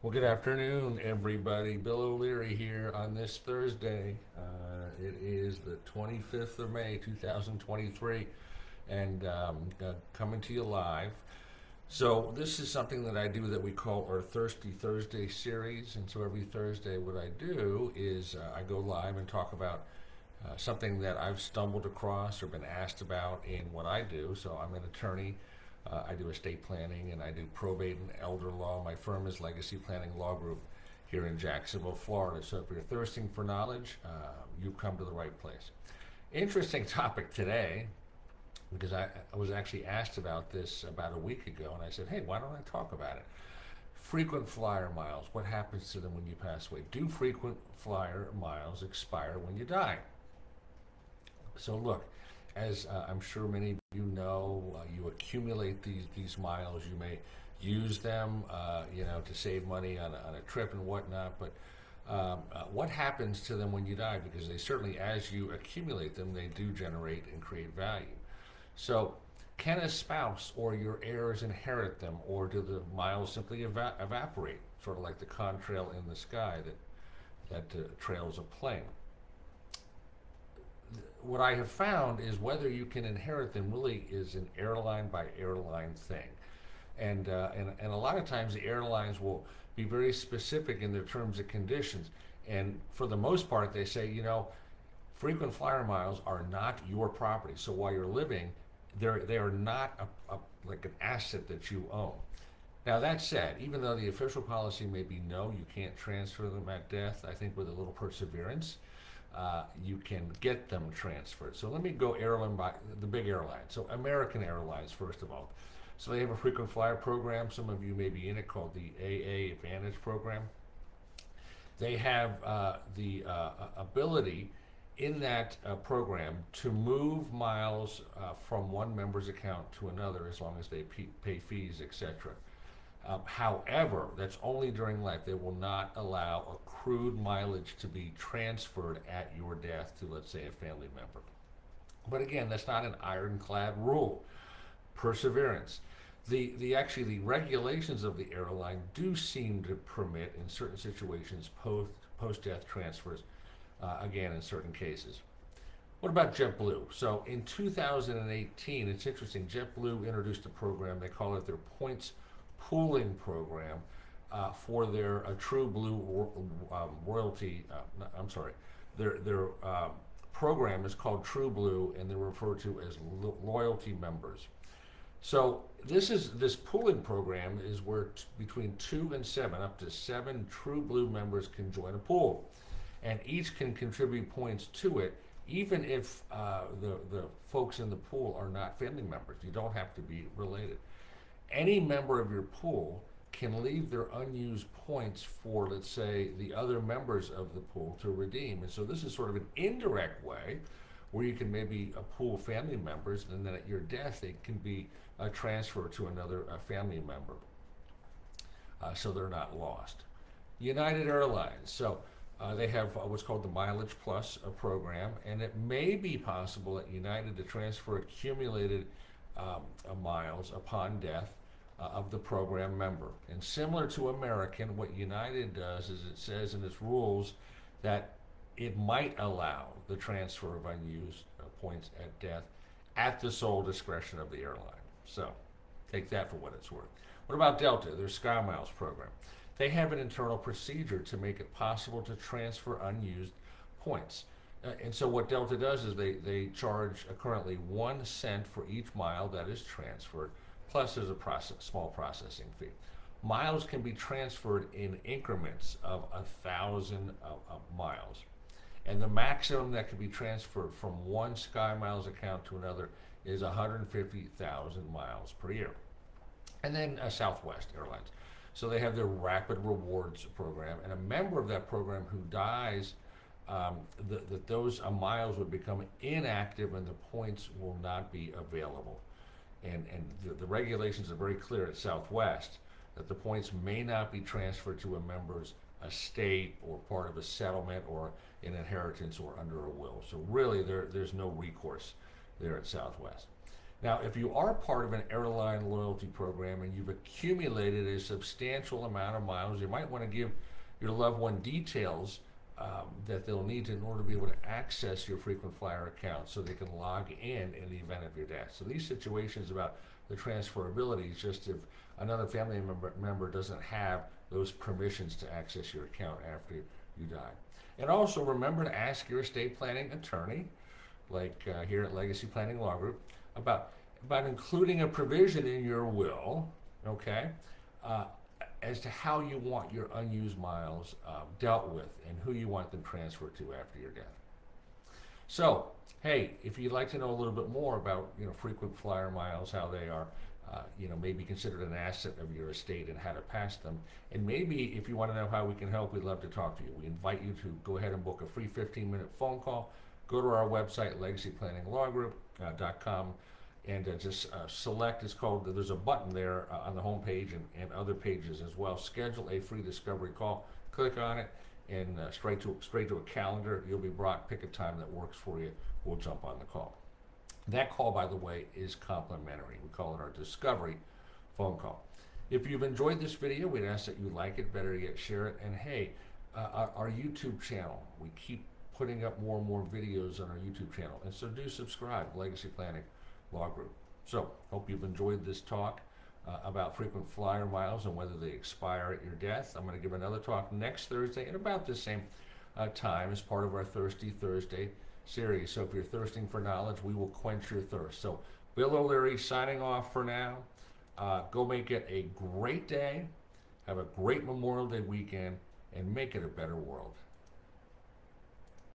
Well, good afternoon, everybody. Bill O'Leary here on this Thursday. It is the 25th of May, 2023, and coming to you live. So, this is something that I do that we call our Thirsty Thursday series. And so, every Thursday, what I do is I go live and talk about something that I've stumbled across or been asked about in what I do. So, I'm an attorney. I do estate planning and I do probate and elder law. My firm is Legacy Planning Law Group here in Jacksonville, Florida. So if you're thirsting for knowledge, you've come to the right place. Interesting topic today because I was actually asked about this about a week ago, and I said, hey, why don't I talk about it? Frequent flyer miles, what happens to them when you pass away? Do frequent flyer miles expire when you die? So look, as I'm sure many of you know, you accumulate these miles. You may use them, to save money on a trip and whatnot. But what happens to them when you die? Because they certainly, as you accumulate them, they do generate and create value. So, can a spouse or your heirs inherit them, or do the miles simply evaporate, sort of like the contrail in the sky that trails a plane? What I have found is whether you can inherit them really is an airline by airline thing. And a lot of times the airlines will be very specific in their terms and conditions. And for the most part, they say, frequent flyer miles are not your property. So while you're living, they are not like an asset that you own. Now, that said, even though the official policy may be no, you can't transfer them at death, I think with a little perseverance, you can get them transferred. So let me go airline by the big airlines. So American Airlines, first of all. So they have a frequent flyer program. Some of you may be in it, called the AA Advantage program. They have the ability in that program to move miles from one member's account to another as long as they pay fees, etc. However, that's only during life. They will not allow accrued mileage to be transferred at your death to, let's say, a family member. But again, that's not an ironclad rule. Perseverance. The regulations of the airline do seem to permit, in certain situations, post death transfers. Again, in certain cases. What about JetBlue? So in 2018, it's interesting. JetBlue introduced a program. They call it their points pooling program for their True Blue royalty. Their program is called True Blue, and they're referred to as loyalty members. So this pooling program is where between 2 and 7, up to 7 True Blue members can join a pool, and each can contribute points to it, even if the folks in the pool are not family members. You don't have to be related. Any member of your pool can leave their unused points for, let's say, the other members of the pool to redeem. And so this is sort of an indirect way where you can maybe pool family members, and then at your death they can be transferred to another family member, so they're not lost. United Airlines. So they have what's called the Mileage Plus program, and it may be possible at United to transfer accumulated miles upon death of the program member. And similar to American, what United does is it says in its rules that it might allow the transfer of unused points at death at the sole discretion of the airline. So take that for what it's worth. What about Delta, their SkyMiles program? They have an internal procedure to make it possible to transfer unused points. And so what Delta does is they charge currently 1 cent for each mile that is transferred, plus there's a small processing fee. Miles can be transferred in increments of 1,000 miles. And the maximum that can be transferred from one SkyMiles account to another is 150,000 miles per year. And then Southwest Airlines. So they have their Rapid Rewards program, and a member of that program who dies, those miles would become inactive and the points will not be available. And the regulations are very clear at Southwest that the points may not be transferred to a member's estate or part of a settlement or an inheritance or under a will. So really there's no recourse there at Southwest. Now, if you are part of an airline loyalty program and you've accumulated a substantial amount of miles, you might want to give your loved one details that they'll need in order to be able to access your frequent flyer account so they can log in the event of your death. So these situations about the transferability is just if another family member doesn't have those permissions to access your account after you die. And also remember to ask your estate planning attorney, like here at Legacy Planning Law Group, about including a provision in your will, okay, as to how you want your unused miles dealt with and who you want them transferred to after your death. So, hey, if you'd like to know a little bit more about, frequent flyer miles, how they are, maybe considered an asset of your estate and how to pass them, and maybe if you want to know how we can help, we'd love to talk to you. We invite you to go ahead and book a free 15-minute phone call. Go to our website, legacyplanninglawgroup.com, and just select, there's a button there on the home page and other pages as well. Schedule a free discovery call. Click on it, and straight to a calendar. You'll be brought, pick a time that works for you. We'll jump on the call. That call, by the way, is complimentary. We call it our discovery phone call. If you've enjoyed this video, we'd ask that you like it, better yet share it. And hey, our YouTube channel, we keep putting up more and more videos on our YouTube channel. And so do subscribe, Legacy Planning Law Group. So hope you've enjoyed this talk about frequent flyer miles and whether they expire at your death. I'm going to give another talk next Thursday at about the same time as part of our Thirsty Thursday series. So if you're thirsting for knowledge, we will quench your thirst. So Bill O'Leary signing off for now. Go make it a great day. Have a great Memorial Day weekend and make it a better world.